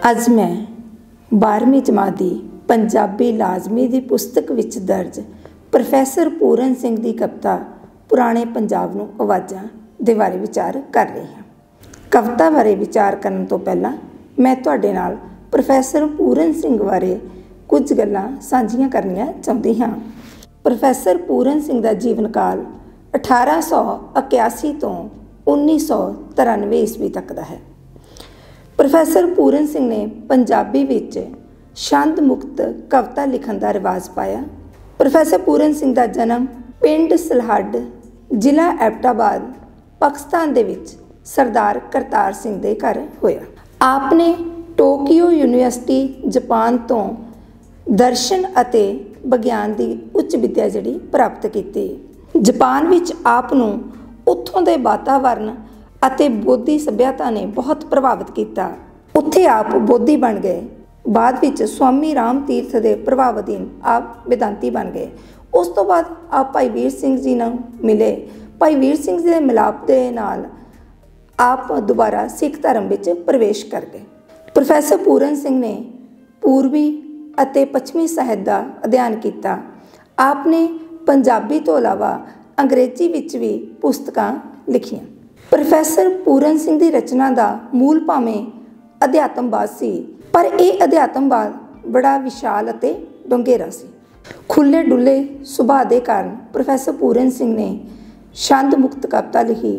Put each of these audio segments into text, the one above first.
अज मैं 12वीं जमात की पंजाबी लाजमी की पुस्तक विच दर्ज प्रोफैसर पूरन सिंह की कविता पुराने पंजाब नूं आवाज़ां दे बारे विचार कर रही हाँ। कविता बारे विचार करने तो पहला मैं तुहाडे नाल प्रोफैसर पूरन सिंह बारे कुछ गल्लां साझीआं करनियां चाहुंदी हाँ। प्रोफैसर पूरन सिंह का जीवन काल 1881 तो 1993 ईस्वी तक का है। प्रोफैसर पूरन सिंह ने पंजाबी विच छंद मुक्त कविता लिखण का रिवाज पाया। प्रोफैसर पूरन सिंह का जन्म पिंड सलहड जिला एबटाबाद पाकिस्तान दे विच सरदार करतार सिंह दे घर होया। आपने टोक्यो यूनीवर्सिटी जापान तो दर्शन अते विज्ञान की उच्च विद्या जिहड़ी प्राप्त की। जापान विच आप नूं उत्थों दे वातावरण अते बोधी सभ्यता ने बहुत प्रभावित किया। उत्थे आप बोधी बन गए। बाद विच स्वामी राम तीर्थ के प्रभाव अधीन आप वेदांती बन गए। उस तो बाद आप भाई वीर सिंह जी नाल मिले। भाई वीर सिंह जी के मिलाप के नाल आप दोबारा सिख धर्म विच प्रवेश कर गए। प्रोफैसर पूरन सिंह ने पूर्वी अते पश्चिमी साहित्य का अध्ययन किया। आपने पंजाबी तो इलावा अंग्रेजी विच भी पुस्तकां लिखियां। प्रोफैसर पूरन सिंह की रचना का मूल भावें अध्यात्मवाद सी, पर यह अध्यात्मवाद बड़ा विशाल अते डूंघेरा सी। खुले डुले सुभाਅ के कारण प्रोफैसर पूरन सिंह ने छंद मुक्त कविता लिखी,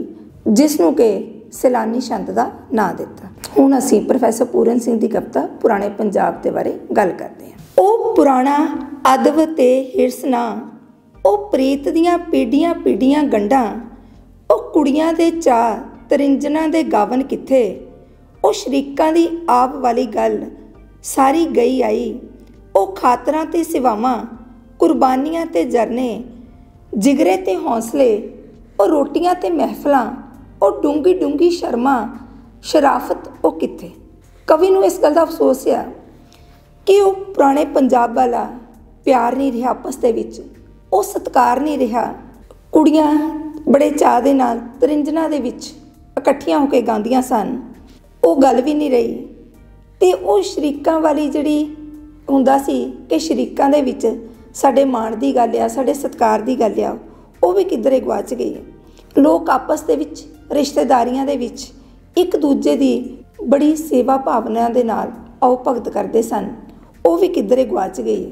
जिसनों के सैलानी छंद का नाम दिता। हुण असीं प्रोफैसर पूरन सिंह की कविता पुराने पंजाब के बारे गल करते हैं। ओ पुराना अदब ते हिरस ना, ओ प्रीत दियां पीढ़ियां पीढ़ियां गंढां, ओ कुड़ियां दे चाह तरिंजना दे गावन किथे, ओ शरीकां दी आप वाली गल सारी गई आई, ओ खातरां ते सिवावां कुर्बानियां ते जरने, जिगरे ते हौसले, ओ रोटियां ते महफलां, ओ डूंगी डूंगी शर्मा शराफत ओ किथे। कवि नूं इस गल दा अफसोस है कि वो पुराने पंजाब वाला प्यार नहीं रहा, आपस दे विच वो सत्कार नहीं रहा। कुड़ियां बड़े चाह दे नाल तरिंजना दे विच इकट्ठियां होकर गांदियां सन, वो गल भी नहीं रही। ते वो शरीकां वाली जिहड़ी हुंदा सी कि शरीकां दे विच साडे माण दी गल आ, साडे सत्कार दी गल आ, वो भी किधरे गवाच गई। लोग आपस दे विच रिश्तेदारियां दे विच एक दूजे दी बड़ी सेवा भावना दे नाल आओ भगत करते सन, वो भी किधरे गवाच गई।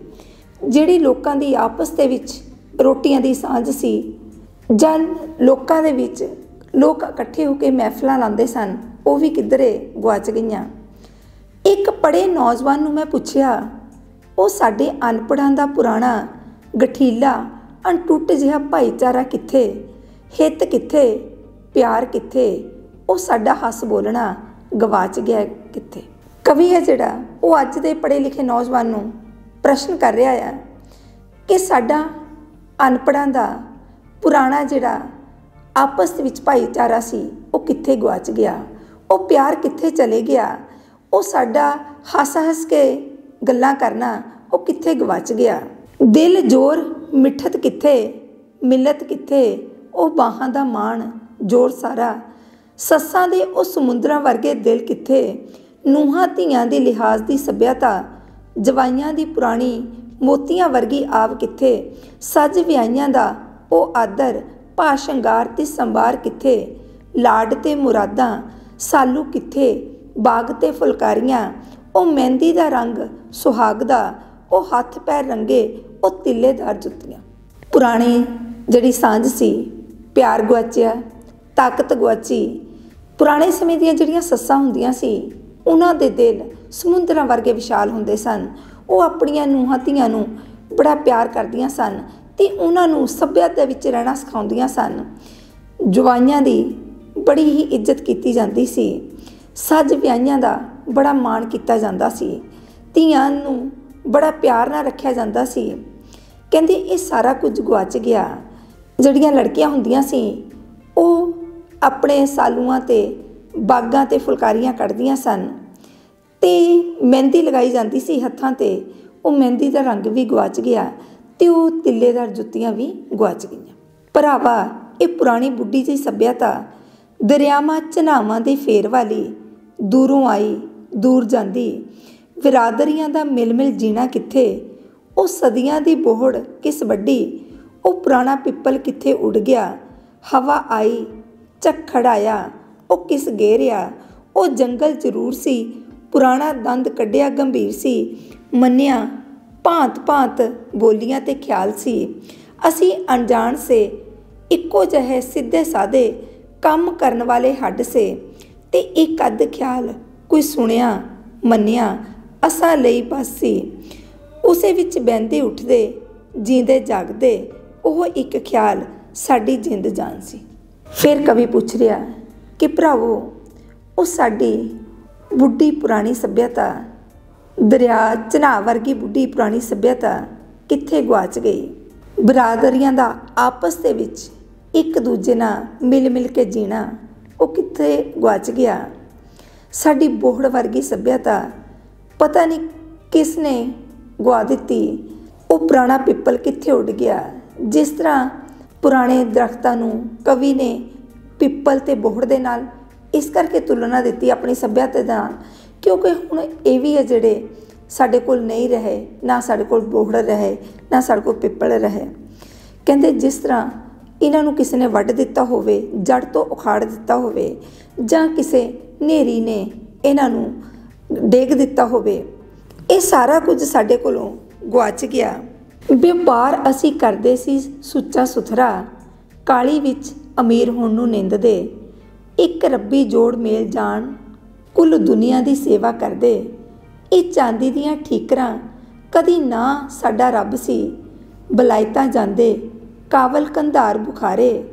जिहड़ी लोकां दी आपस दे विच रोटियां दी सांझ सी, जां लोकां दे विच लोग इकट्ठे होकर महफिलां लांदे सन, वो भी किधरे गवाच गईयां। एक पढ़े नौजवान नूं मैं पुछया, वो साडे अनपढ़ां दा पुराना गठीला अनटुट जिहा भाईचारा किथे, हित किथे, प्यार किथे, वो साडा हस बोलना गवाच गया किथे। कवि है जिहड़ा वो अज दे पढ़े लिखे नौजवान नूं प्रश्न कर रहा है कि साडा अनपढ़ां दा पुराना जिहड़ा आपस विच भाईचारा सी वो किथे गवाच गया, वो प्यार किथे चले गया, वो साडा हस हस के गल्लां करना वो किथे गवाच गया। दिल जोर मिठत किथे, मिलत किथे, वो बाहां दा माण जोर सारा, सस्सां दे वो समुंदरां वर्गे दिल किथे, ਨੂਹਾਂ ਧੀਆਂ ਦੀ ਲਿਹਾਜ਼ ਦੀ ਸੱਭਿਅਤਾ, ਜਵਾਈਆਂ ਦੀ ਪੁਰਾਣੀ ਮੋਤੀਆਂ ਵਰਗੀ ਆਵ ਕਿੱਥੇ, ਸੱਜ ਵਿਆਹੀਆਂ ਦਾ ਉਹ ਆਦਰ, ਭਾ ਸ਼ਿੰਗਾਰ ਤੇ ਸੰਵਾਰ ਕਿੱਥੇ, ਲਾਡ ਤੇ ਮੁਰਾਦਾਂ ਸਾਲੂ ਕਿੱਥੇ, ਬਾਗ ਤੇ ਫੁਲਕਾਰੀਆਂ, ਉਹ ਮਹਿੰਦੀ ਦਾ ਰੰਗ ਸੁਹਾਗ ਦਾ, ਉਹ ਹੱਥ ਪੈਰ ਰੰਗੇ, ਉਹ ਤਿੱਲੇਦਾਰ ਜੁੱਤੀਆਂ। ਪੁਰਾਣੀ ਜਿਹੜੀ ਸਾਂਝ ਸੀ, ਪਿਆਰ ਗੁਆਚਿਆ, ਤਾਕਤ ਗੁਆਚੀ। ਪੁਰਾਣੇ ਸਮੇਂ ਦੀਆਂ ਜਿਹੜੀਆਂ ਸੱਸਾਂ ਹੁੰਦੀਆਂ ਸੀ, ਉਹਨਾਂ ਦੇ ਦਿਲ ਸਮੁੰਦਰਾਂ ਵਰਗੇ ਵਿਸ਼ਾਲ ਹੁੰਦੇ ਸਨ। ਉਹ ਆਪਣੀਆਂ ਨੂੰਹਾਂ ਧੀਆਂ ਨੂੰ ਬੜਾ ਪਿਆਰ ਕਰਦੀਆਂ ਸਨ ਤੇ ਉਹਨਾਂ ਨੂੰ ਸੱਭਿਅਤਾ ਵਿੱਚ ਰਹਿਣਾ ਸਿਖਾਉਂਦੀਆਂ ਸਨ। ਜਵਾਈਆਂ ਦੀ ਬੜੀ ਹੀ ਇੱਜ਼ਤ ਕੀਤੀ ਜਾਂਦੀ ਸੀ। ਸੱਜ ਵਿਆਹੀਆਂ ਦਾ ਬੜਾ ਮਾਣ ਕੀਤਾ ਜਾਂਦਾ ਸੀ। ਧੀਆਂ ਨੂੰ ਬੜਾ ਪਿਆਰ ਨਾਲ ਰੱਖਿਆ ਜਾਂਦਾ ਸੀ। ਕਹਿੰਦੇ ਇਹ ਸਾਰਾ ਕੁਝ ਗਵਾਚ ਗਿਆ। ਜਿਹੜੀਆਂ ਲੜਕੀਆਂ ਹੁੰਦੀਆਂ ਸੀ ਉਹ ਆਪਣੇ ਸਾਲੂਆਂ ਤੇ ਬਾਗਾਂ ਤੇ ਫੁਲਕਾਰੀਆਂ ਕੱਢਦੀਆਂ ਸਨ ਤੇ ਮਹਿੰਦੀ ਲਗਾਈ ਜਾਂਦੀ ਸੀ ਹੱਥਾਂ ਤੇ, ਉਹ ਮਹਿੰਦੀ ਦਾ ਰੰਗ ਵੀ ਗਵਾਚ ਗਿਆ ਤੇ ਉਹ ਤਿੱਲੇਦਾਰ ਜੁੱਤੀਆਂ ਵੀ ਗਵਾਚ ਗਈਆਂ। ਭਰਾਵਾ, ਇਹ ਪੁਰਾਣੀ ਬੁੱਢੀ ਜਿਹੀ ਸੱਭਿਅਤਾ ਦਰਿਆਵਾਂ ਝਨਾਵਾਂ ਦੇ ਫੇਰ ਵਾਲੀ ਦੂਰੋਂ ਆਈ दूर जांदी, बिरादरियां दा मिल मिल जीना कित्थे, ओ सदियां दी बोहड़ किस वड्डी, ओ पुराना पिपल कित्थे उड़ गया, हवा आई झक्खड़ आया, ओ किस घेरिया, ओ जंगल जरूर सी, पुराना दंद कढ़िया गंभीर सी, मन्निया भांत भांत बोलियां ते ख्याल सी, असी अनजान से इक्को जहे सीधे साधे काम करन वाले हड्ड से, ते एक अद्ध ख्याल कोई सुनिया मन्निया असां लई बस सी, उसे विच बहंदे उठदे जींदे जागदे ओह एक ख्याल साडी जिंद जान सी। फिर कवि पुछ रहा कि भरावो ਉਹ ਸਾਡੀ ਬੁੱਢੀ ਪੁਰਾਣੀ ਸੱਭਿਅਤਾ, ਦਰਿਆ ਝਨਾਬ ਵਰਗੀ ਬੁੱਢੀ ਪੁਰਾਣੀ ਸੱਭਿਅਤਾ ਕਿੱਥੇ ਗੁਆਚ ਗਈ। ਬਰਾਦਰੀਆਂ ਦਾ ਆਪਸ ਦੇ ਵਿੱਚ ਇੱਕ ਦੂਜੇ ਨਾਲ ਮਿਲ ਮਿਲ ਕੇ ਜੀਣਾ ਉਹ ਕਿੱਥੇ ਗੁਆਚ ਗਿਆ। ਸਾਡੀ ਬੋਹੜ ਵਰਗੀ ਸੱਭਿਅਤਾ ਪਤਾ ਨਹੀਂ ਕਿਸ ਨੇ ਗੁਆ ਦਿੱਤੀ। ਉਹ ਪੁਰਾਣਾ ਪਿੱਪਲ ਕਿੱਥੇ ਉੱਡ ਗਿਆ। ਜਿਸ ਤਰ੍ਹਾਂ ਪੁਰਾਣੇ ਦਰਖਤਾਂ ਨੂੰ ਕਵੀ ਨੇ ਪਿੱਪਲ ਤੇ ਬੋਹੜ ਦੇ ਨਾਲ ਇਸ ਕਰਕੇ ਤੁਲਨਾ ਦਿੱਤੀ ਆਪਣੀ ਸੱਭਿਅਤਾ ਨਾਲ, ਕਿਉਂਕਿ ਹੁਣ ਇਹ ਵੀ ਹੈ ਜਿਹੜੇ ਸਾਡੇ ਕੋਲ ਨਹੀਂ ਰਹੇ, ਨਾ ਸਾਡੇ ਕੋਲ ਬੋਹੜ ਰਹੇ, ਨਾ ਸਾਡੇ ਕੋਲ ਪਿੱਪਲ ਰਹੇ। ਕਹਿੰਦੇ ਜਿਸ ਤਰ੍ਹਾਂ ਇਹਨਾਂ ਨੂੰ ਕਿਸੇ ਨੇ ਵੱਢ ਦਿੱਤਾ ਹੋਵੇ, ਜੜ ਤੋਂ ਉਖਾੜ ਦਿੱਤਾ ਹੋਵੇ, ਜਾਂ ਕਿਸੇ ਹਨੇਰੀ ਨੇ ਇਹਨਾਂ ਨੂੰ ਡੇਗ ਦਿੱਤਾ ਹੋਵੇ, ਇਹ ਸਾਰਾ ਕੁਝ ਸਾਡੇ ਕੋਲੋਂ ਗੁਆਚ ਗਿਆ। ਵਪਾਰ ਅਸੀਂ ਕਰਦੇ ਸੀ ਸੁੱਚਾ ਸੁਥਰਾ, ਕਾਲੀ ਵਿੱਚ ਅਮੀਰ ਹੋਣ ਨੂੰ ਨਿੰਦਦੇ, ਇੱਕ ਰੱਬੀ ਜੋੜ ਮੇਲ ਜਾਣ ਕੁੱਲ ਦੁਨੀਆ ਦੀ ਸੇਵਾ ਕਰਦੇ। ਇਹ ਚਾਂਦੀ ਦੀਆਂ ਠੀਕਰਾਂ ਕਦੀ ਨਾ ਸਾਡਾ ਰੱਬ ਸੀ, ਬਲਾਇਤਾਂ ਜਾਂਦੇ ਕਾਵਲ ਕੰਧਾਰ ਬੁਖਾਰੇ,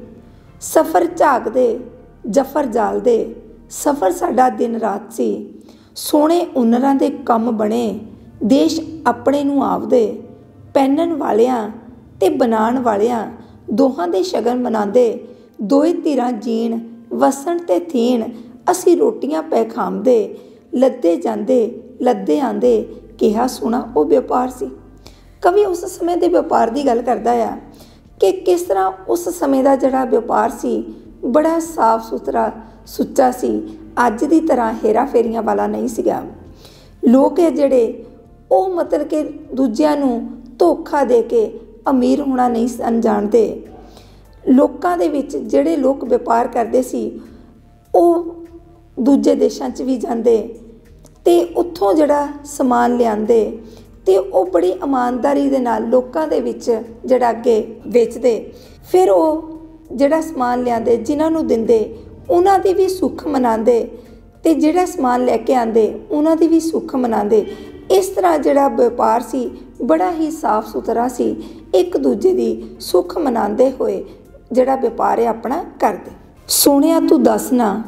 ਸਫਰ ਝਾਕਦੇ ਜਫਰ ਜਾਲਦੇ, ਸਫਰ ਸਾਡਾ ਦਿਨ ਰਾਤ ਸੀ। ਸੋਹਣੇ ਉਨਰਾਂ ਦੇ ਕੰਮ ਬਣੇ ਦੇਸ਼ ਆਪਣੇ ਨੂੰ ਆਪਦੇ, ਪਹਿਨਣ ਵਾਲਿਆਂ ਤੇ ਬਣਾਉਣ ਵਾਲਿਆਂ ਦੋਹਾਂ ਦੇ ਸ਼ਗਨ ਮਨਾਉਂਦੇ, ਦੋਏ ਧਿਰਾਂ ਜੀਣ ਵਸਣ ਤੇ ਥੀਣ, ਅਸੀਂ ਰੋਟੀਆਂ ਪੈ ਖਾਂਦੇ, ਲੱਦੇ ਜਾਂਦੇ ਲੱਦੇ ਆਂਦੇ, ਕਿਹਾ ਸੁਣਾ ਉਹ ਵਪਾਰ ਸੀ। ਕਵੀ ਉਸ ਸਮੇਂ ਦੇ ਵਪਾਰ ਦੀ ਗੱਲ ਕਰਦਾ ਆ ਕਿ ਕਿਸ ਤਰ੍ਹਾਂ ਉਸ ਸਮੇਂ ਦਾ ਜਿਹੜਾ ਵਪਾਰ ਸੀ ਬੜਾ ਸਾਫ ਸੁਥਰਾ ਸੁੱਚਾ ਸੀ, ਅੱਜ ਦੀ ਤਰ੍ਹਾਂ ਹੇਰਾ ਫੇਰੀਆਂ ਵਾਲਾ ਨਹੀਂ ਸੀਗਾ। ਲੋਕ ਹੈ ਜਿਹੜੇ ਉਹ ਮਤਲਬ ਕਿ ਦੂਜਿਆਂ ਨੂੰ ਧੋਖਾ ਦੇ ਕੇ ਅਮੀਰ ਹੋਣਾ ਨਹੀਂ ਸਨ ਜਾਣਦੇ। ਲੋਕਾਂ ਦੇ ਵਿੱਚ ਜਿਹੜੇ ਲੋਕ ਵਪਾਰ ਕਰਦੇ ਸੀ ਉਹ ਦੂਜੇ ਦੇਸ਼ਾਂ 'ਚ ਵੀ ਜਾਂਦੇ ਅਤੇ ਉੱਥੋਂ ਜਿਹੜਾ ਸਮਾਨ ਲਿਆਉਂਦੇ ਅਤੇ ਉਹ ਬੜੀ ਇਮਾਨਦਾਰੀ ਦੇ ਨਾਲ ਲੋਕਾਂ ਦੇ ਵਿੱਚ ਜਿਹੜਾ ਅੱਗੇ ਵੇਚਦੇ। ਫਿਰ ਉਹ ਜਿਹੜਾ ਸਮਾਨ ਲਿਆਉਂਦੇ ਜਿਨ੍ਹਾਂ ਨੂੰ ਦਿੰਦੇ ਉਹਨਾਂ ਦੀ ਵੀ ਸੁੱਖ ਮਨਾਉਂਦੇ, ਅਤੇ ਜਿਹੜਾ ਸਮਾਨ ਲੈ ਕੇ ਆਉਂਦੇ ਉਹਨਾਂ ਦੀ ਵੀ ਸੁੱਖ ਮਨਾਉਂਦੇ। ਇਸ ਤਰ੍ਹਾਂ ਜਿਹੜਾ ਵਪਾਰ ਸੀ ਬੜਾ ਹੀ ਸਾਫ ਸੁਥਰਾ ਸੀ, ਇੱਕ ਦੂਜੇ ਦੀ ਸੁੱਖ ਮਨਾਉਂਦੇ ਹੋਏ ਜਿਹੜਾ ਵਪਾਰ ਹੈ ਆਪਣਾ ਕਰਦੇ। ਸੋਹਣਿਆ ਤੂੰ ਦੱਸ ਨਾ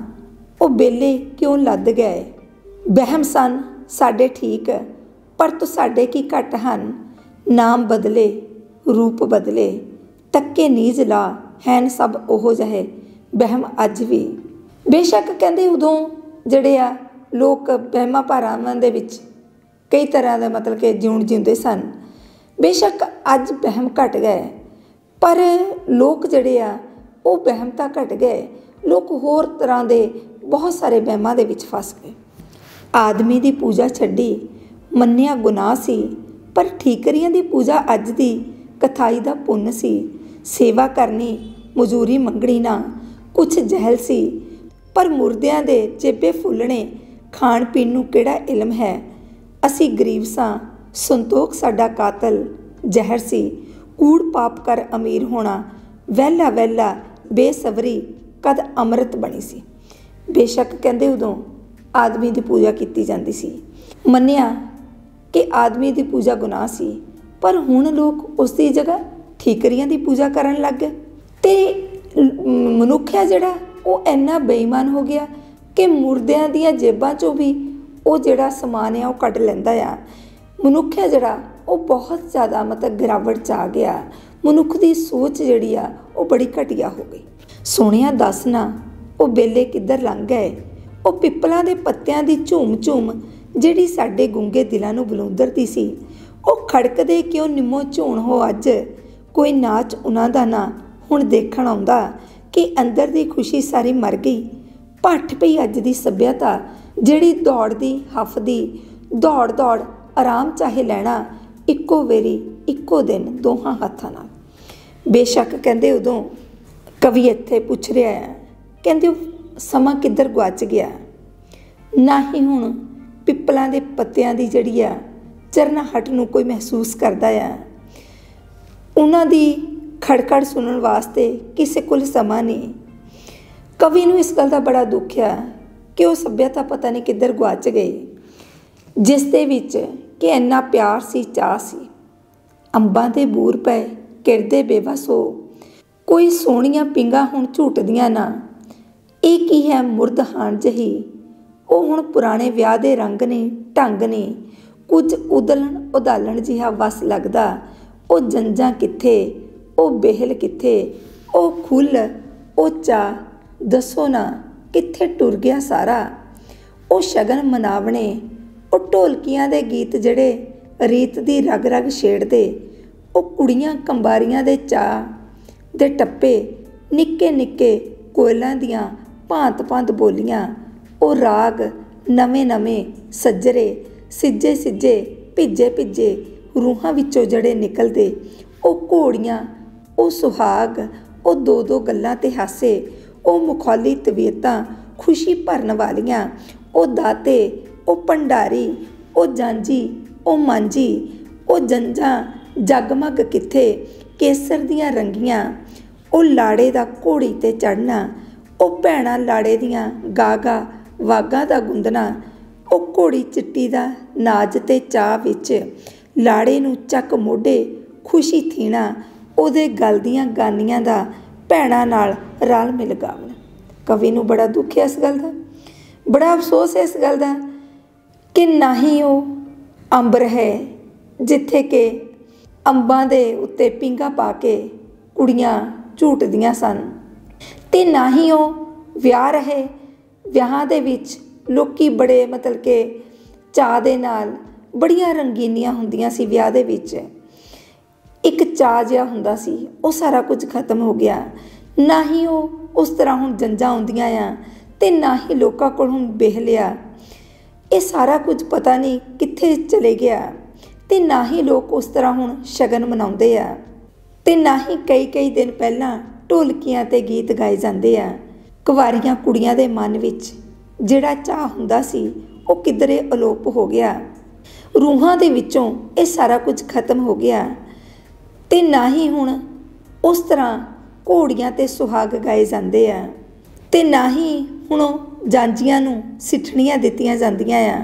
ਉਹ ਬੇਲੇ ਕਿਉਂ ਲੱਦ ਗਏ, ਵਹਿਮ ਸਨ ਸਾਡੇ ਠੀਕ ਪਰ ਤੁਹਾਡੇ ਕੀ ਘੱਟ ਹਨ, ਨਾਮ ਬਦਲੇ ਰੂਪ ਬਦਲੇ, ਤੱਕੇ ਨੀਜ ਲਾ ਹੈਨ ਸਭ ਉਹੋ ਜਿਹੇ, ਵਹਿਮ ਅੱਜ ਵੀ। ਬੇਸ਼ੱਕ ਕਹਿੰਦੇ ਉਦੋਂ ਜਿਹੜੇ ਆ ਲੋਕ ਵਹਿਮਾਂ ਭਾਰਾਵਾਂ ਦੇ ਵਿੱਚ ਕਈ ਤਰ੍ਹਾਂ ਦਾ ਮਤਲਬ ਕਿ ਜਿਉਣ ਜਿਉਂਦੇ ਸਨ। ਬੇਸ਼ੱਕ ਅੱਜ ਵਹਿਮ ਘਟ ਗਏ, ਪਰ ਲੋਕ ਜਿਹੜੇ ਆ ਉਹ ਵਹਿਮ ਤਾਂ ਘਟ ਗਏ, ਲੋਕ ਹੋਰ ਤਰ੍ਹਾਂ ਦੇ ਬਹੁਤ ਸਾਰੇ ਵਹਿਮਾਂ ਦੇ ਵਿੱਚ ਫਸ ਗਏ। ਆਦਮੀ ਦੀ ਪੂਜਾ ਛੱਡੀ ਮੰਨਿਆ ਗੁਨਾਹ ਸੀ, ਪਰ ਠੀਕਰੀਆਂ ਦੀ ਪੂਜਾ ਅੱਜ ਦੀ ਕਥਾਈ ਦਾ ਪੁੰਨ ਸੀ। ਸੇਵਾ ਕਰਨੀ ਮਜ਼ਦੂਰੀ ਮੰਗਣੀ ਨਾ ਕੁਛ ਜਹਿਲ ਸੀ, ਪਰ ਮੁਰਦਿਆਂ ਦੇ ਜੇਬੇ ਫੁੱਲਣੇ ਖਾਣ ਪੀਣ ਨੂੰ ਕਿਹੜਾ ਇਲਮ ਹੈ। ਅਸੀਂ ਗਰੀਬ ਸਾਂ ਸੰਤੋਖ ਸਾਡਾ ਕਾਤਲ ਜ਼ਹਿਰ ਸੀ, ਕੂੜ ਪਾਪ ਕਰ ਅਮੀਰ ਹੋਣਾ ਵਹਿਲਾ ਵਹਿਲਾ ਬੇਸਬਰੀ ਕਦ ਅੰਮ੍ਰਿਤ ਬਣੀ ਸੀ। ਬੇਸ਼ੱਕ ਕਹਿੰਦੇ ਉਦੋਂ ਆਦਮੀ ਦੀ ਪੂਜਾ ਕੀਤੀ ਜਾਂਦੀ ਸੀ, ਮੰਨਿਆ ਕਿ ਆਦਮੀ ਦੀ ਪੂਜਾ ਗੁਨਾਹ ਸੀ, ਪਰ ਹੁਣ ਲੋਕ ਉਸ ਦੀ ਜਗ੍ਹਾ ਠੀਕਰੀਆਂ ਦੀ ਪੂਜਾ ਕਰਨ ਲੱਗ ਗਏ। ਅਤੇ ਮਨੁੱਖ ਹੈ ਜਿਹੜਾ ਉਹ ਇੰਨਾ ਬੇਈਮਾਨ ਹੋ ਗਿਆ ਕਿ ਮੁਰਦਿਆਂ ਦੀਆਂ ਜੇਬਾਂ 'ਚੋਂ ਵੀ ਉਹ ਜਿਹੜਾ ਸਮਾਨ ਆ ਉਹ ਕੱਢ ਲੈਂਦਾ ਆ। ਮਨੁੱਖ ਹੈ ਜਿਹੜਾ ਉਹ ਬਹੁਤ ਜ਼ਿਆਦਾ ਮਤਲਬ ਗਿਰਾਵਟ 'ਚ ਆ ਗਿਆ। ਮਨੁੱਖ ਦੀ ਸੋਚ ਜਿਹੜੀ ਆ ਉਹ ਬੜੀ ਘਟੀਆ ਹੋ ਗਈ। ਸੋਹਣਿਆ ਦੱਸ ਨਾ ਉਹ ਬੇਲੇ ਕਿੱਧਰ ਲੰਘ ਗਏ, ਉਹ ਪਿੱਪਲਾਂ ਦੇ ਪੱਤਿਆਂ ਦੀ ਝੂਮ ਝੂਮ ਜਿਹੜੀ ਸਾਡੇ ਗੂੰਗੇ ਦਿਲਾਂ ਨੂੰ ਬਲੂੰਦਰਦੀ ਸੀ। ਉਹ ਖੜਕਦੇ ਕਿਉਂ ਨਿੰਮੋ ਝੂਣ ਹੋ ਅੱਜ, ਕੋਈ ਨਾਚ ਉਹਨਾਂ ਦਾ ਨਾ ਹੁਣ ਦੇਖਣ ਆਉਂਦਾ ਕਿ ਅੰਦਰ ਦੀ ਖੁਸ਼ੀ ਸਾਰੀ ਮਰ ਗਈ। ਭੱਠ ਪਈ ਅੱਜ ਦੀ ਸੱਭਿਅਤਾ ਜਿਹੜੀ ਦੌੜਦੀ ਹੱਫਦੀ ਦੌੜ ਦੌੜ ਆਰਾਮ ਚਾਹੇ ਲੈਣਾ ਇੱਕੋ ਵੇਰੀ ਇੱਕੋ ਦਿਨ ਦੋਹਾਂ ਹੱਥਾਂ ਨਾਲ। ਬੇਸ਼ੱਕ ਕਹਿੰਦੇ ਉਦੋਂ ਕਵੀ ਇੱਥੇ ਪੁੱਛ ਰਿਹਾ ਹੈ, ਕਹਿੰਦੇ ਉਹ ਸਮਾਂ ਕਿੱਧਰ ਗੁਆਚ ਗਿਆ, ਨਾ ਹੀ ਹੁਣ ਪਿੱਪਲਾਂ ਦੇ ਪੱਤਿਆਂ ਦੀ ਜਿਹੜੀ ਆ ਚਰਨਾਹਟ ਨੂੰ ਕੋਈ ਮਹਿਸੂਸ ਕਰਦਾ ਆ। ਉਹਨਾਂ ਦੀ ਖੜਖੜ ਸੁਣਨ ਵਾਸਤੇ ਕਿਸੇ ਕੋਲ ਸਮਾਂ ਨਹੀਂ। ਕਵੀ ਨੂੰ ਇਸ ਗੱਲ ਦਾ ਬੜਾ ਦੁੱਖ ਆ ਕਿ ਉਹ ਸੱਭਿਅਤਾ ਪਤਾ ਨਹੀਂ ਕਿੱਧਰ ਗੁਆਚ ਗਈ, ਜਿਸ ਦੇ ਵਿੱਚ ਕਿ ਇੰਨਾ ਪਿਆਰ ਸੀ, ਚਾਅ ਸੀ। ਅੰਬਾਂ ਦੇ ਬੂਰ ਪਏ ਕਿਰਦੇ ਬੇਵਸ ਹੋ, ਕੋਈ ਸੋਹਣੀਆਂ ਪਿੰਗਾਂ ਹੁਣ ਝੂਟਦੀਆਂ ਨਾ। ਇਹ ਕੀ ਹੈ ਮੁਰਦ ਹਾਣ ਜਹੀ, ਉਹ ਹੁਣ ਪੁਰਾਣੇ ਵਿਆਹ ਦੇ ਰੰਗ ਨੇ ਢੰਗ ਨੇ। ਕੁਝ ਉਦਲਣ ਉਦਾਲਣ ਜਿਹਾ ਵਸ ਲੱਗਦਾ, ਉਹ ਜੰਜਾਂ ਕਿੱਥੇ, ਉਹ ਬੇਹਲ ਕਿੱਥੇ, ਉਹ ਖੁੱਲ ਉਹ ਚਾਅ, ਦੱਸੋ ਨਾ ਕਿੱਥੇ ਟੁਰ ਗਿਆ ਸਾਰਾ। ਉਹ ਸ਼ਗਨ ਮਨਾਵਣੇ, ਉਹ ਢੋਲਕੀਆਂ ਦੇ ਗੀਤ ਜਿਹੜੇ ਰੀਤ ਦੀ ਰਗ ਰਗ ਛੇੜਦੇ, ਉਹ ਕੁੜੀਆਂ ਕੰਬਾਰੀਆਂ ਦੇ ਚਾਅ ਦੇ ਟੱਪੇ, ਨਿੱਕੇ ਨਿੱਕੇ ਕੋਇਲਾਂ ਦੀਆਂ ਭਾਂਤ ਭਾਂਤ ਬੋਲੀਆਂ, ਉਹ ਰਾਗ ਨਵੇਂ ਨਵੇਂ ਸੱਜਰੇ, ਸਿੱਜੇ ਸਿੱਜੇ ਭਿੱਜੇ ਭਿੱਜੇ ਰੂਹਾਂ ਵਿੱਚੋਂ ਜਿਹੜੇ ਨਿਕਲਦੇ, ਉਹ ਘੋੜੀਆਂ, ਉਹ ਸੁਹਾਗ, ਉਹ ਦੋ ਦੋ ਗੱਲਾਂ ਤੇ ਹਾਸੇ, ਉਹ ਮੁਖੌਲੀ ਤਬੀਅਤਾਂ ਖੁਸ਼ੀ ਭਰਨ ਵਾਲੀਆਂ, ਉਹ ਦਾਤੇ, ਉਹ ਭੰਡਾਰੀ, ਉਹ ਜਾਂਜੀ, ਉਹ ਮਾਂਜੀ, ਉਹ ਜੰਜਾਂ ਜਗਮਗ ਕਿੱਥੇ, ਕੇਸਰ ਦੀਆਂ ਰੰਗੀਆਂ, ਉਹ ਲਾੜੇ ਦਾ ਘੋੜੀ 'ਤੇ ਚੜ੍ਹਨਾ, ਉਹ ਭੈਣਾਂ ਲਾੜੇ ਦੀਆਂ ਗਾਗਾ ਵਾਗਾਂ ਦਾ ਗੁੰਦਣਾ, ਉਹ ਘੋੜੀ ਚਿੱਟੀ ਦਾ ਨਾਜ ਤੇ ਚਾਹ ਵਿੱਚ ਲਾੜੇ ਨੂੰ ਚੱਕ ਮੋਢੇ ਖੁਸ਼ੀ ਥੀਣਾ, ਉਹਦੇ ਗਲ ਦੀਆਂ ਗਾਨੀਆਂ ਦਾ ਭੈਣਾਂ ਨਾਲ ਰਲ ਮਿਲ ਗਾਵਣਾ। ਕਵੀ ਨੂੰ ਬੜਾ ਦੁੱਖ ਹੈ ਇਸ ਗੱਲ ਦਾ, ਬੜਾ ਅਫਸੋਸ ਹੈ ਇਸ ਗੱਲ ਦਾ ਕਿ ਨਾ ਹੀ ਉਹ ਅੰਬਰ ਹੈ ਜਿੱਥੇ ਕਿ ਅੰਬਾਂ ਦੇ ਉੱਤੇ ਪੀਂਘਾਂ ਪਾ ਕੇ ਕੁੜੀਆਂ ਝੂਟਦੀਆਂ ਸਨ, ਅਤੇ ਨਾ ਹੀ ਉਹ ਵਿਆਹ ਰਹੇ। ਵਿਆਹਾਂ ਦੇ ਵਿੱਚ ਲੋਕੀ ਬੜੇ ਮਤਲਬ ਕਿ ਚਾਅ ਦੇ ਨਾਲ ਬੜੀਆਂ ਰੰਗੀਨੀਆਂ ਹੁੰਦੀਆਂ ਸੀ। ਵਿਆਹ ਦੇ ਵਿੱਚ ਇੱਕ ਚਾਅ ਜਿਹਾ ਹੁੰਦਾ ਸੀ, ਉਹ ਸਾਰਾ ਕੁਝ ਖਤਮ ਹੋ ਗਿਆ। ਨਾ ਹੀ ਉਹ ਉਸ ਤਰ੍ਹਾਂ ਹੁਣ ਜੰਜਾਂ ਆਉਂਦੀਆਂ ਆ, ਅਤੇ ਨਾ ਹੀ ਲੋਕਾਂ ਕੋਲ ਹੁਣ ਬੇਹਲਿਆ। ਇਹ ਸਾਰਾ ਕੁਝ ਪਤਾ ਨਹੀਂ ਕਿੱਥੇ ਚਲੇ ਗਿਆ, ਅਤੇ ਨਾ ਹੀ ਲੋਕ ਉਸ ਤਰ੍ਹਾਂ ਹੁਣ ਸ਼ਗਨ ਮਨਾਉਂਦੇ ਆ, ਅਤੇ ਨਾ ਹੀ ਕਈ ਕਈ ਦਿਨ ਪਹਿਲਾਂ ਢੋਲਕੀਆਂ 'ਤੇ ਗੀਤ ਗਾਏ ਜਾਂਦੇ ਆ। ਕੁਆਰੀਆਂ ਕੁੜੀਆਂ ਦੇ ਮਨ ਵਿੱਚ ਜਿਹੜਾ ਚਾਅ ਹੁੰਦਾ ਸੀ ਉਹ ਕਿੱਧਰੇ ਅਲੋਪ ਹੋ ਗਿਆ। ਰੂਹਾਂ ਦੇ ਵਿੱਚੋਂ ਇਹ ਸਾਰਾ ਕੁਝ ਖਤਮ ਹੋ ਗਿਆ, ਅਤੇ ਨਾ ਹੀ ਹੁਣ ਉਸ ਤਰ੍ਹਾਂ ਘੋੜੀਆਂ 'ਤੇ ਸੁਹਾਗ ਗਾਏ ਜਾਂਦੇ ਆ, ਅਤੇ ਨਾ ਹੀ ਹੁਣ ਜਾਂਜੀਆਂ ਨੂੰ ਸਿੱਠਣੀਆਂ ਦਿੱਤੀਆਂ ਜਾਂਦੀਆਂ ਆ,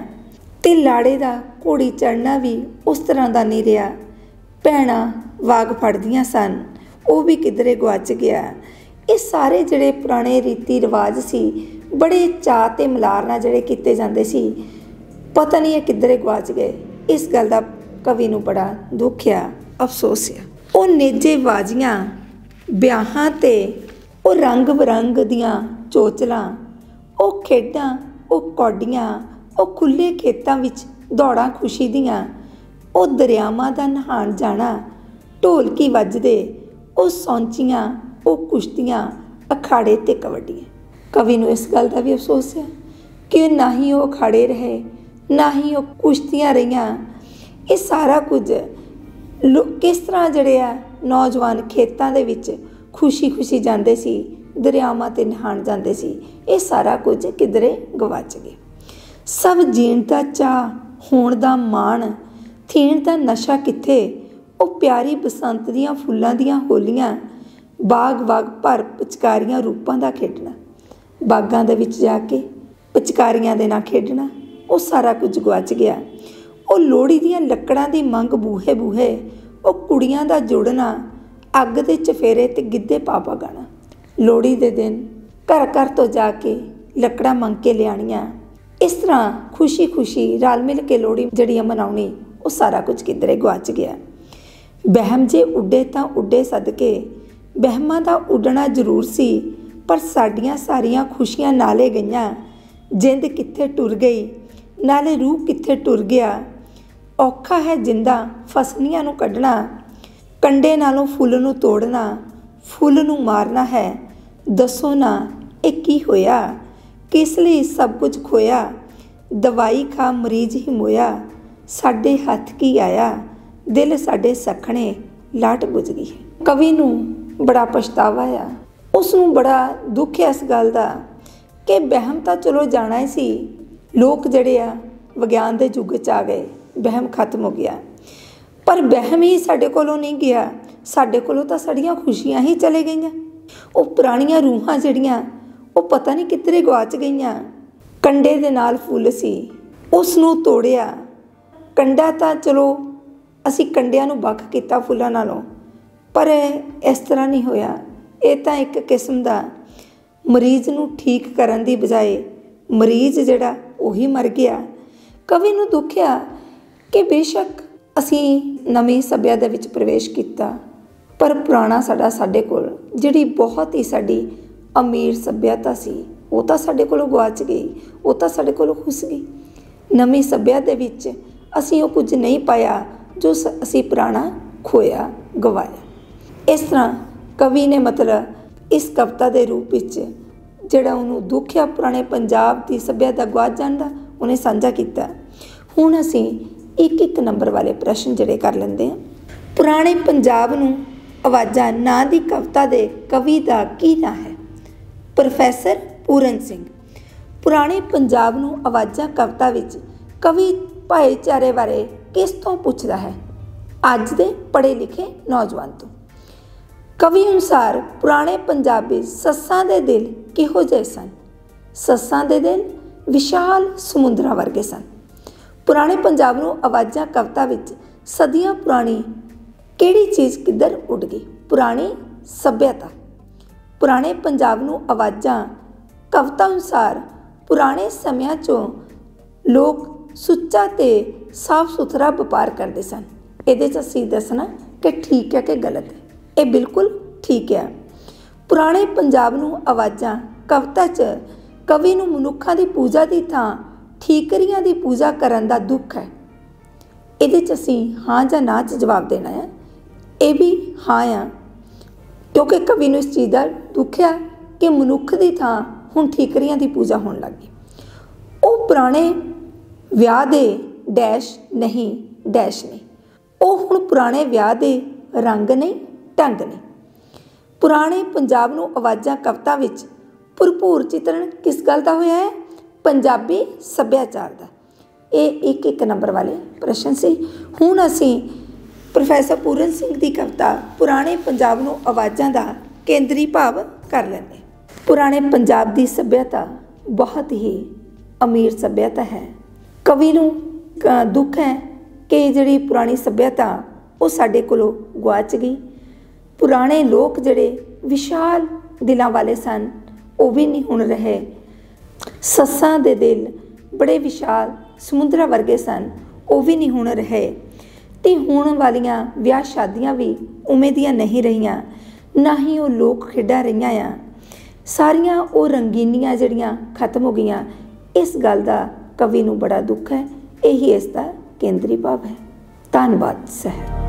ਅਤੇ ਲਾੜੇ ਦਾ ਘੋੜੀ ਚੜ੍ਹਨਾ ਵੀ ਉਸ ਤਰ੍ਹਾਂ ਦਾ ਨਹੀਂ ਰਿਹਾ। ਭੈਣਾਂ ਵਾਗ ਫੜਦੀਆਂ ਸਨ, ਉਹ ਵੀ ਕਿੱਧਰੇ ਗੁਆਚ ਗਿਆ। ਇਹ ਸਾਰੇ ਜਿਹੜੇ ਪੁਰਾਣੇ ਰੀਤੀ ਰਿਵਾਜ ਸੀ, ਬੜੇ ਚਾਅ ਅਤੇ ਮਲਾਰ ਨਾਲ ਜਿਹੜੇ ਕੀਤੇ ਜਾਂਦੇ ਸੀ, ਪਤਾ ਨਹੀਂ ਇਹ ਕਿੱਧਰੇ ਗੁਆਚ ਗਏ। ਇਸ ਗੱਲ ਦਾ ਕਵੀ ਨੂੰ ਬੜਾ ਦੁੱਖ ਆ, ਅਫਸੋਸ ਆ। ਉਹ ਨੇਜੇ ਬਾਜ਼ੀਆਂ ਵਿਆਹਾਂ 'ਤੇ, ਉਹ ਰੰਗ ਬਿਰੰਗ ਦੀਆਂ ਚੋਚਲਾਂ, ਉਹ ਖੇਡਾਂ, ਉਹ ਕੌਡੀਆਂ, ਉਹ ਖੁੱਲ੍ਹੇ ਖੇਤਾਂ ਵਿੱਚ ਦੌੜਾਂ ਖੁਸ਼ੀ ਦੀਆਂ, ਉਹ ਦਰਿਆਵਾਂ ਦਾ ਨਹਾਉਣ ਜਾਣਾ, ਢੋਲਕੀ ਵੱਜਦੇ, ਉਹ ਸੌਂਚੀਆਂ, ਉਹ ਕੁਸ਼ਤੀਆਂ, ਅਖਾੜੇ ਅਤੇ ਕਬੱਡੀਆਂ। ਕਵੀ ਨੂੰ ਇਸ ਗੱਲ ਦਾ ਵੀ ਅਫਸੋਸ ਹੈ ਕਿ ਨਾ ਹੀ ਉਹ ਅਖਾੜੇ ਰਹੇ, ਨਾ ਹੀ ਉਹ ਕੁਸ਼ਤੀਆਂ ਰਹੀਆਂ। ਇਹ ਸਾਰਾ ਕੁਝ ਕਿਸ ਤਰ੍ਹਾਂ ਜਿਹੜੇ ਆ ਨੌਜਵਾਨ ਖੇਤਾਂ ਦੇ ਵਿੱਚ ਖੁਸ਼ੀ ਖੁਸ਼ੀ ਜਾਂਦੇ ਸੀ, ਦਰਿਆਵਾਂ 'ਤੇ ਨਹਾਉਣ ਜਾਂਦੇ ਸੀ, ਇਹ ਸਾਰਾ ਕੁਝ ਕਿਧਰੇ ਗਵਾਚ ਗਿਆ। ਸਭ ਜੀਣ ਦਾ ਚਾਅ, ਹੋਣ ਦਾ ਮਾਣ, ਥੀਣ ਦਾ ਨਸ਼ਾ ਕਿੱਥੇ, ਉਹ ਪਿਆਰੀ ਬਸੰਤ ਦੀਆਂ ਫੁੱਲਾਂ ਦੀਆਂ ਹੋਲੀਆਂ, ਬਾਗ ਬਾਗ ਭਰ ਪਿਚਕਾਰੀਆਂ ਰੂਪਾਂ ਦਾ ਖੇਡਣਾ, ਬਾਗਾਂ ਦੇ ਵਿੱਚ ਜਾ ਕੇ ਪਿਚਕਾਰੀਆਂ ਦੇ ਨਾਲ ਖੇਡਣਾ, ਉਹ ਸਾਰਾ ਕੁਝ ਗੁਆਚ ਗਿਆ। ਉਹ ਲੋਹੜੀ ਦੀਆਂ ਲੱਕੜਾਂ ਦੀ ਮੰਗ ਬੂਹੇ ਬੂਹੇ, ਉਹ ਕੁੜੀਆਂ ਦਾ ਜੁੜਨਾ, ਅੱਗ ਦੇ ਚਫੇਰੇ 'ਤੇ ਗਿੱਧੇ ਪਾ ਪਾ ਗਾਣਾ। ਲੋਹੜੀ ਦੇ ਦਿਨ ਘਰ ਘਰ ਤੋਂ ਜਾ ਕੇ ਲੱਕੜਾਂ ਮੰਗ ਕੇ ਲਿਆਉਣੀਆਂ, ਇਸ ਤਰ੍ਹਾਂ ਖੁਸ਼ੀ ਖੁਸ਼ੀ ਰਲ ਮਿਲ ਕੇ ਲੋਹੜੀ ਜਿਹੜੀ ਆ ਮਨਾਉਣੀ, ਉਹ ਸਾਰਾ ਕੁਝ ਕਿੱਧਰੇ ਗੁਆਚ ਗਿਆ। ਵਹਿਮ ਜੇ ਉੱਡੇ ਤਾਂ ਉੱਡੇ ਸਦਕੇ, ਵਹਿਮਾਂ ਦਾ ਉੱਡਣਾ ਜ਼ਰੂਰ ਸੀ, ਪਰ ਸਾਡੀਆਂ ਸਾਰੀਆਂ ਖੁਸ਼ੀਆਂ ਨਾਲੇ ਗਈਆਂ। ਜਿੰਦ ਕਿੱਥੇ ਟੁਰ ਗਈ, ਨਾਲੇ ਰੂਹ ਕਿੱਥੇ ਟੁਰ ਗਿਆ। ਔਖਾ ਹੈ ਜਿੰਦਾ ਫਸਲੀਆਂ ਨੂੰ ਕੱਢਣਾ, ਕੰਡੇ ਨਾਲੋਂ ਫੁੱਲ ਨੂੰ ਤੋੜਨਾ, ਫੁੱਲ ਨੂੰ ਮਾਰਨਾ ਹੈ। ਦੱਸੋ ਨਾ ਇਹ ਕੀ ਹੋਇਆ, ਕਿਸ ਲਈ ਸਭ ਕੁਝ ਖੋਇਆ। दवाई खा मरीज ही मोया, साडे हथ की आया, दिल साडे सखणे लाट बुझ गई। कवि नूं बड़ा पछतावा आ, उसनूं बड़ा दुख है इस गल का कि वहम तो चलो जाना ही सी, लोग जिहड़े आ विग्यान के युग च आ गए, वहम खत्म हो गया, पर वहम ही साडे कोलों नहीं गया, साडे कोलों तो साड़ियाँ खुशियाँ ही चले गईयां। वो पुरानियां रूहां जिहड़ियां वो पता नहीं किधरे गवाच गईयां। कंडे दे नाल फुल सी, उसनूं तोड़िया, कंडा तो चलो असी कंडियां नूं वख किता फुल्लां नालों, पर इस तरह नहीं होया। ये तो एक किस्म का मरीज नूं ठीक करन दी बजाए मरीज जिहड़ा उही मर गया। कवि नूं दुख आ कि बेशक असी नवीं सभ्यता दे विच प्रवेश किया, पर पुराना साडे कोल जिहड़ी बहुत ही साडी अमीर सभ्यता सी वो तो साडे कोलों गवाच गई, वो तो साडे कोलों खुस गई। नवीं सभ्यता दे विच असी वो कुछ नहीं पाया जो असी पुराना खोया गवाया। इस तरह कवि ने मतलब इस कविता के रूप विच जिहड़ा उन्होंने दुख आ पुराने पंजाब की सभ्यता गवाच जाण दा उन्हें साझा किया। हुण असी एक एक नंबर वाले प्रश्न जिहड़े कर लैंदे हां। पुराने पंजाब नूं आवाज़ां नां दी कविता दे कवि दा की नां है? प्रोफैसर पूरन सिंह। पुराने पंजाब नूं आवाज़ां कविता विच कवि भाईचारे बारे किस तो पुछदा है? अज दे पढ़े लिखे नौजवान तो। कवि अनुसार पुराने पंजाब विच सस्सां दे दिल किहो जिहे सन? सस्सां दे दिल विशाल समुद्रां वर्गे सन। पुराने पंजाब नूं आवाज़ां कविता विच सदियां पुरानी किहड़ी चीज़ किधर उड़ गई? पुरानी सभ्यता। पुराने पंजाब नूं आवाज़ां कविता अनुसार पुराने समियां चों लोग सुच्चा ते साफ सुथरा व्यापार करते सन। ये असीं दसना कि ठीक है कि गलत है? ये बिल्कुल ठीक है। पुराने पंजाब नूं आवाज़ां कविता च कवि नूं मनुक्खां दी पूजा की थां ठीकरियां दी पूजा करन दा दुख है। ये असीं हाँ जां ना च जवाब देना है। ये भी हाँ आ, क्योंकि कवि नूं इस चीज़ का दुख है कि मनुख की थां हुण ठीकरियां दी पूजा होण लग गई। वो पुराने विआह दे डैश नहीं डैश नहीं, वो हुण पुराने विआह दे रंग नहीं ढंग नहीं। पुराने पंजाब नूं आवाज़ां कविता विच भरपूर चित्रण किस गल दा होया है? पंजाबी सभ्याचार दा। ये एक एक नंबर वाले प्रश्न से। हुण असीं प्रोफैसर पूरन सिंह की कविता पुराने पंजाब नूं आवाज़ां दा केंद्री भाव कर लैंदे। पुराने पंजाब की सभ्यता बहुत ही अमीर सभ्यता है। कवि नूं दुख है कि जिहड़ी पुरानी सभ्यता वो साडे कोलों गवाच गई। पुराने लोग जिहड़े विशाल दिलां वाले सन वो भी नहीं हुण रहे। सस्सां दे दिल बड़े विशाल समुद्रा वर्गे सन वो भी नहीं हुण रहे। ते हुण वालियां विआह शादियां भी उवें दियां नहीं रहियां, ना ही वो लोक खेडां रहियां आ। सारियां वो रंगीनियां जिहड़ियां खत्म हो गईयां। इस गल का कवि नूं बड़ा दुख है। यही इसका केंद्री भाव है। धन्नवाद सर।